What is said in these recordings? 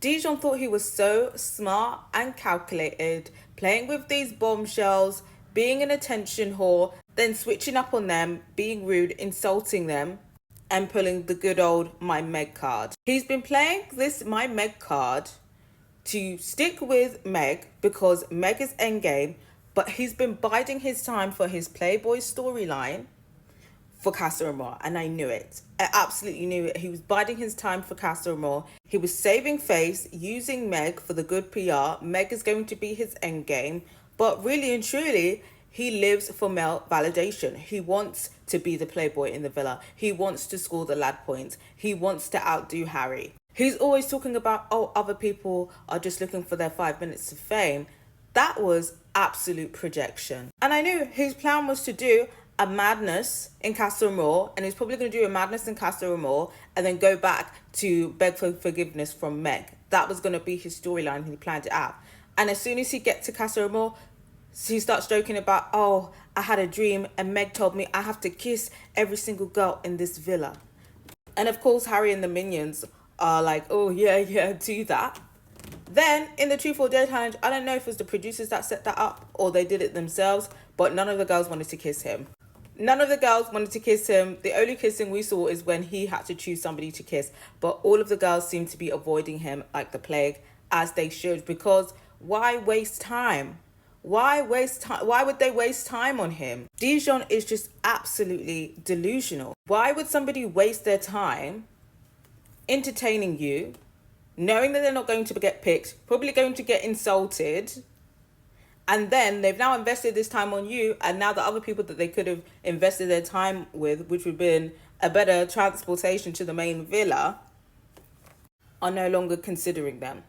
Dejon thought he was so smart and calculated, playing with these bombshells, being an attention whore, then switching up on them, being rude, insulting them, and pulling the good old My Meg card. He's been playing this My Meg card to stick with Meg because Meg is endgame, but he's been biding his time for his Playboy storyline for Casa Amor, and I knew it. I absolutely knew it. He was biding his time for Casa Amor. He was saving face, using Meg for the good PR. Meg is going to be his endgame, but really and truly, he lives for male validation. He wants to be the playboy in the villa. He wants to score the lad points. He wants to outdo Harry. He's always talking about, oh, other people are just looking for their 5 minutes of fame. That was absolute projection. And I knew his plan was to do a madness in Casa Amor, and he's probably going to do a madness in Casa Amor and then go back to beg for forgiveness from Meg. That was going to be his storyline. He planned it out. And as soon as he gets to Casa Amor, he starts joking about, oh, I had a dream and Meg told me I have to kiss every single girl in this villa. And of course, Harry and the minions are like, oh, yeah, do that. Then in the Truth or Dare challenge, I don't know if it was the producers that set that up or they did it themselves, but none of the girls wanted to kiss him. None of the girls wanted to kiss him. The only kissing we saw is when he had to choose somebody to kiss. But all of the girls seem to be avoiding him like the plague, as they should, because why waste time? Why waste time? Why would they waste time on him? Dejon is just absolutely delusional. Why would somebody waste their time entertaining you, knowing that they're not going to get picked, probably going to get insulted, and then they've now invested this time on you, and now the other people that they could have invested their time with, which would have been a better transportation to the main villa, are no longer considering them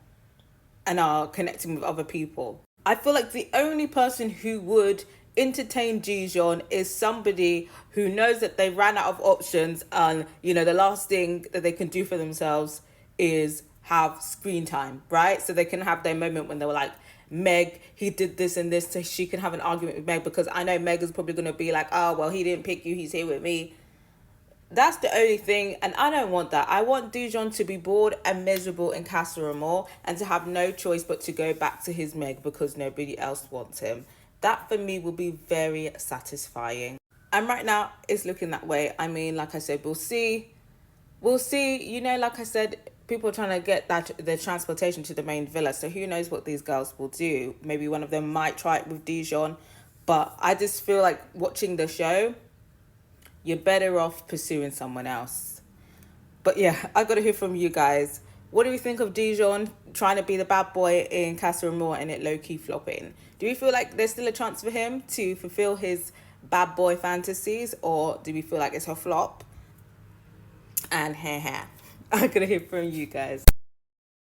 and are connecting with other people. I feel like the only person who would entertain Dejon is somebody who knows that they ran out of options, and the last thing that they can do for themselves is have screen time, right? So they can have their moment when they were like, Meg, he did this and this, so she can have an argument with Meg, because I know Meg is probably going to be like, oh, well, he didn't pick you, he's here with me. That's the only thing, and I don't want that. I want Dejon to be bored and miserable in Casa Amor and to have no choice but to go back to his Meg because nobody else wants him. That for me will be very satisfying. And right now, it's looking that way. I mean, like I said, we'll see. Like I said, people are trying to get the transportation to the main villa. So who knows what these girls will do. Maybe one of them might try it with Dejon. But I just feel like watching the show, you're better off pursuing someone else. But yeah, I got to hear from you guys. What do you think of Dejon trying to be the bad boy in Casa Amor and it low-key flopping? Do you feel like there's still a chance for him to fulfill his bad boy fantasies? Or do we feel like it's a flop? And I'm going to hear from you guys.